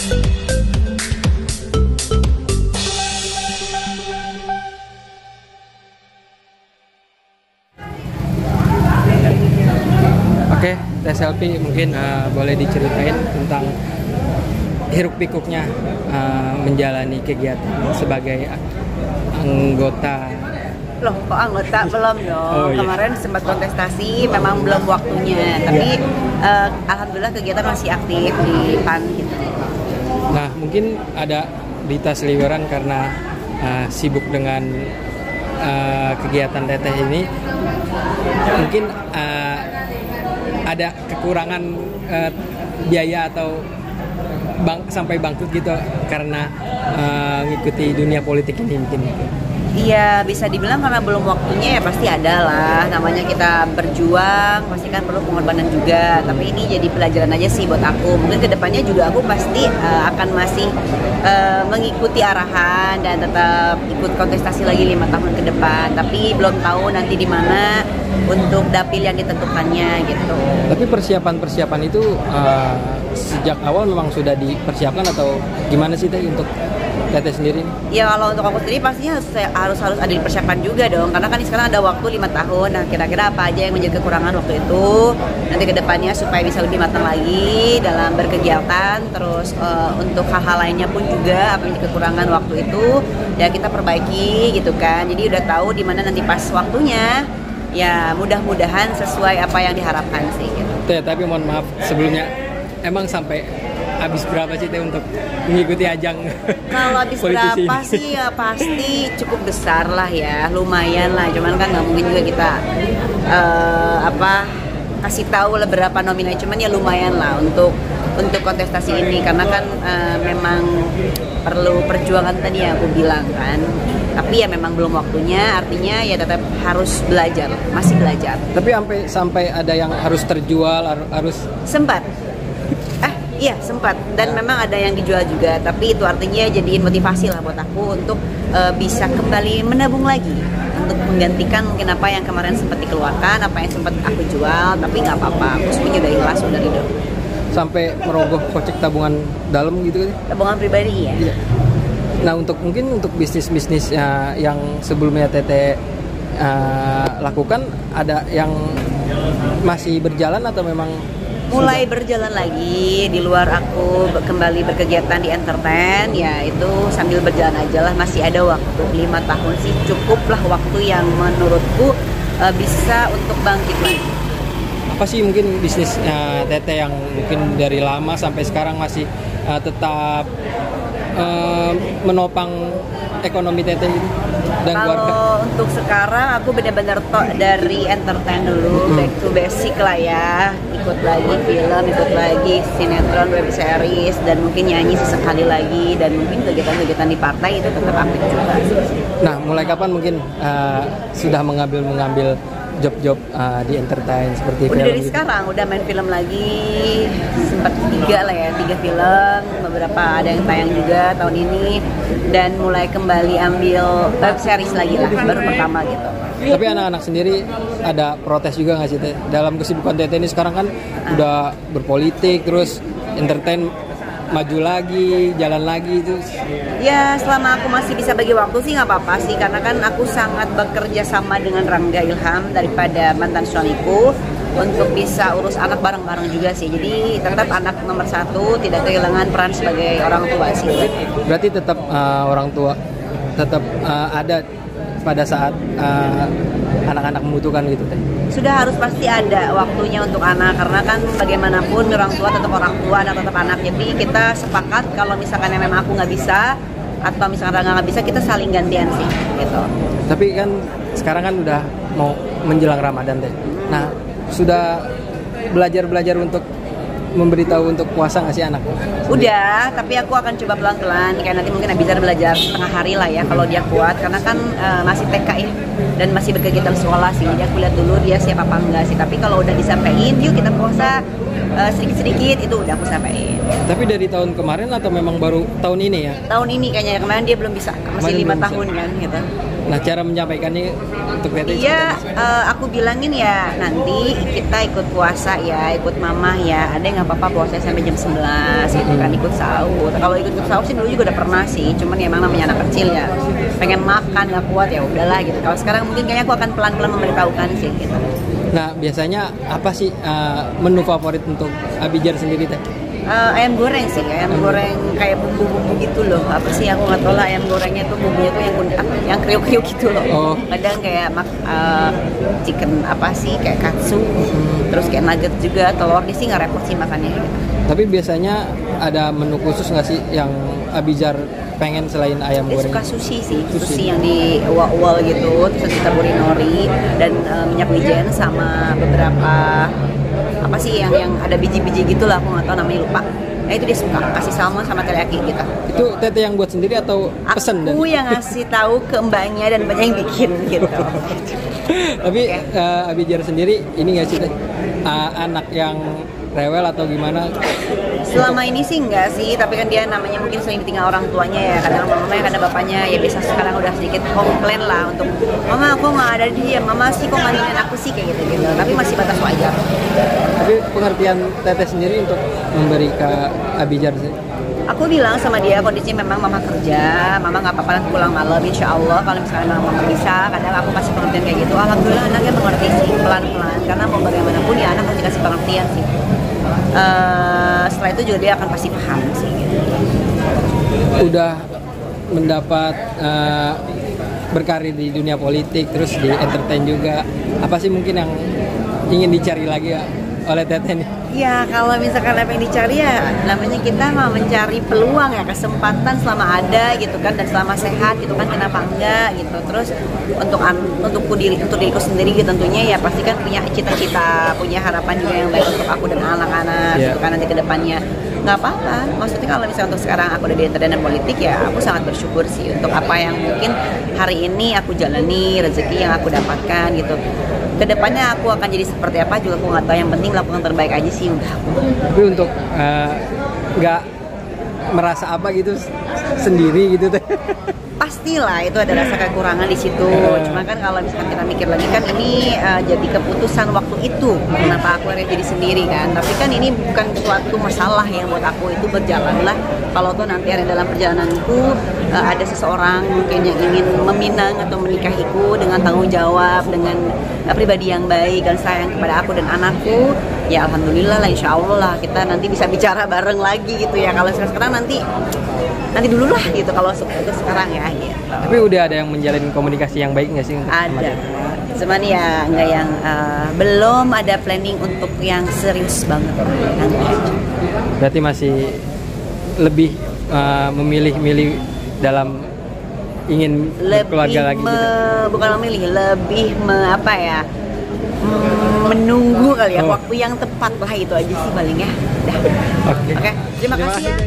Oke, Teh Selfie mungkin boleh diceritain tentang hiruk pikuknya menjalani kegiatan sebagai anggota. Loh, kok anggota? Belum dong. Oh, iya. Kemarin sempat kontestasi, memang belum waktunya. Tapi alhamdulillah kegiatan masih aktif di PAN gitu. Nah, mungkin ada Dita Sliweran karena sibuk dengan kegiatan Teteh ini, mungkin ada kekurangan biaya atau sampai bangkrut gitu karena mengikuti dunia politik ini mungkin. Iya, bisa dibilang karena belum waktunya ya pasti ada lah. Namanya kita berjuang, pasti kan perlu pengorbanan juga. Tapi ini jadi pelajaran aja sih buat aku. Mungkin kedepannya juga aku pasti akan masih mengikuti arahan dan tetap ikut kontestasi lagi 5 tahun ke depan. Tapi belum tahu nanti di mana untuk dapil yang ditentukannya gitu. Tapi persiapan itu sejak awal memang sudah dipersiapkan atau gimana sih Teh untuk Teteh sendiri? Ya kalau untuk aku sendiri pastinya harus ada dipersiapkan juga dong, karena kan sekarang ada waktu 5 tahun. Nah kira-kira apa aja yang menjadi kekurangan waktu itu nanti ke depannya supaya bisa lebih matang lagi dalam berkegiatan. Terus untuk hal-hal lainnya pun juga apa yang menjadi kekurangan waktu itu ya kita perbaiki gitu kan. Jadi udah tahu di mana nanti pas waktunya. Ya mudah-mudahan sesuai apa yang diharapkan sih gitu. Teh, tapi mohon maaf sebelumnya, emang sampai habis berapa sih Teh untuk mengikuti ajang? Kalau habis berapa sih ya pasti cukup besar lah ya, lumayan lah. Cuman kan nggak mungkin juga kita kasih tahu lah berapa nominalnya. Cuman ya lumayan lah untuk kontestasi ini karena kan memang perlu perjuangan tadi yang aku bilang kan. Tapi ya memang belum waktunya, artinya ya tetap harus belajar, masih belajar. Tapi sampai ada yang harus terjual, harus sempat. Iya sempat dan memang ada yang dijual juga, tapi itu artinya jadiin motivasi lah buat aku untuk bisa kembali menabung lagi untuk menggantikan mungkin apa yang kemarin sempat dikeluarkan, apa yang sempat aku jual. Tapi nggak apa-apa, aku semuanya udah ikhlas, udah ridho. Sampai merogoh kocek tabungan dalam gitu kan? Tabungan pribadi ya. Iya. Nah mungkin untuk bisnis yang sebelumnya Teteh lakukan, ada yang masih berjalan atau memang mulai berjalan lagi di luar aku kembali berkegiatan di entertain ya, itu sambil berjalan aja lah. Masih ada waktu 5 tahun sih, cukup lah waktu yang menurutku bisa untuk bangkit lagi. Apa sih mungkin bisnis Teteh yang mungkin dari lama sampai sekarang masih tetap menopang ekonomi Teteh gitu dan keluarga? Kalau untuk sekarang aku benar-benar dari entertain dulu, back to basic lah ya. Ikut lagi film, ikut lagi sinetron, web series, dan mungkin nyanyi sesekali lagi, dan mungkin kegiatan-kegiatan di partai itu tetap aktif juga. Nah, mulai kapan mungkin sudah mengambil job-job di entertain seperti udah film dari gitu? Sekarang udah main film lagi, sempat 3 film, beberapa ada yang tayang juga tahun ini, dan mulai kembali ambil web series lagi lah, baru pertama gitu. Tapi anak-anak sendiri ada protes juga nggak sih Teh? Dalam kesibukan Teteh ini sekarang kan udah berpolitik, terus entertain maju lagi, jalan lagi itu. Ya selama aku masih bisa bagi waktu sih nggak apa-apa sih, karena kan aku sangat bekerja sama dengan Rangga Ilham daripada mantan suamiku untuk bisa urus anak bareng-bareng juga sih. Jadi tetap anak nomor 1, tidak kehilangan peran sebagai orang tua sih. Berarti tetap orang tua tetap ada pada saat anak-anak membutuhkan gitu Teh? Sudah harus pasti ada waktunya untuk anak, karena kan bagaimanapun orang tua tetap orang tua, anak tetap anak. Jadi kita sepakat kalau misalkan memang aku nggak bisa atau misalkan nggak bisa, kita saling gantian sih gitu. Tapi kan sekarang kan udah mau menjelang Ramadan Teh. Nah sudah belajar untuk memberitahu untuk puasa nggak sih anak? Udah, tapi aku akan coba pelan-pelan. Kayak nanti mungkin bisa belajar setengah hari lah ya kalau dia kuat, karena kan masih TK ya dan masih berkegiatan sekolah sih. Jadi aku lihat dulu dia siap apa enggak sih. Tapi kalau udah disampaikan, yuk kita puasa sedikit-sedikit, itu udah aku sampaikan. Tapi dari tahun kemarin atau memang baru tahun ini ya? Tahun ini kayaknya, kemarin dia belum bisa, masih 5 tahun kan gitu. Nah, cara menyampaikannya untuk Teteh Iya, aku bilangin ya nanti kita ikut puasa ya, ikut mamah ya. Ada yang nggak apa-apa puasa sampai jam 11 gitu kan, ikut sahur. Kalau ikut sahur sih dulu juga udah pernah sih, cuman ya emang namanya anak kecil ya, pengen makan nggak kuat ya udahlah gitu. Kalau sekarang mungkin kayaknya aku akan pelan-pelan memberitahukan sih gitu. Nah, biasanya apa sih menu favorit untuk Abijar sendiri Teh? Ayam goreng sih, ayam goreng kayak bumbu-bumbu gitu loh. Apa sih aku nggak tahu lah, ayam gorengnya tuh bumbunya tuh yang kriuk-kriuk gitu loh. Oh. Kadang kayak chicken apa sih kayak katsu, terus kayak nugget juga, telur sih nggak repot sih makannya. Gitu. Tapi biasanya ada menu khusus nggak sih yang Abijar pengen selain ayam Dia goreng? suka sushi sih, sushi yang di ual-ual gitu, terus ditaburi nori dan minyak wijen sama beberapa apa sih yang ada biji-biji gitu lah, aku nggak tahu namanya lupa. Nah itu dia suka kasih salmon sama teriyaki gitu. Itu Teteh yang buat sendiri atau pesen? Aku yang ngasih tahu ke mbaknya dan mbaknya yang bikin gitu. Tapi Abijar sendiri ini nggak sih Teh? Anak yang rewel atau gimana? Selama ini sih enggak sih, tapi kan dia namanya mungkin sering ditinggal orang tuanya ya, kadang mamanya, kadang bapaknya ya biasa sekarang udah sedikit komplain lah untuk mama aku nggak ada dia, mama sih kok nggak ninggalin aku sih kayak gitu, tapi masih batas wajar. Tapi pengertian Teteh sendiri untuk memberi ke Abijar sih? Aku bilang sama dia kondisinya memang mama kerja, mama nggak apa-apa nanti pulang malam, insya Allah kalau misalnya mama bisa, kadang aku kasih pengertian kayak gitu. Alhamdulillah anaknya mengerti sih pelan-pelan, karena mau bagaimanapun ya anak harus dikasih pengertian sih. Setelah itu juga dia akan pasti paham sih. Gitu. Udah mendapat berkarir di dunia politik, terus di entertain juga. Apa sih mungkin yang ingin dicari lagi ya oleh Teteh nih? Ya kalau misalkan apa yang dicari ya namanya kita mau mencari peluang ya, kesempatan selama ada gitu kan, dan selama sehat gitu kan, kenapa enggak gitu. Terus untuk diriku sendiri gitu tentunya ya pasti kan punya cita-cita, punya harapan juga yang baik untuk aku dan anak-anak gitu kan nanti ke depannya. Nggak apa-apa, maksudnya kalau misalnya untuk sekarang aku udah di entertainment politik ya aku sangat bersyukur sih untuk apa yang mungkin hari ini aku jalani, rezeki yang aku dapatkan gitu. Kedepannya aku akan jadi seperti apa juga aku nggak tahu, yang penting lakukan terbaik aja sih udah. Tapi untuk nggak merasa apa gitu sendiri gitu Teh? Pastilah itu ada rasa kekurangan di situ. Cuma kan kalau misalkan kita mikir lagi kan ini jadi keputusan waktu itu kenapa aku akhirnya jadi sendiri kan. Tapi kan ini bukan suatu masalah yang buat aku, itu berjalanlah. Kalau tuh nanti ada dalam perjalananku ada seseorang mungkin yang ingin meminang atau menikahiku dengan tanggung jawab, dengan pribadi yang baik dan sayang kepada aku dan anakku, ya alhamdulillah lah, insya Allah lah kita nanti bisa bicara bareng lagi gitu ya. Kalau sekarang nanti dulu lah gitu kalau untuk sekarang ya gitu. Tapi udah ada yang menjalin komunikasi yang baik nggak sih? Ada, cuman ya nggak yang belum ada planning untuk yang serius banget nanti aja. Berarti masih lebih memilih dalam ingin berkeluarga lagi gitu? Bukan memilih, lebih menunggu kali ya, waktu yang tepat lah, itu aja sih paling ya. Oke. Terima kasih ya.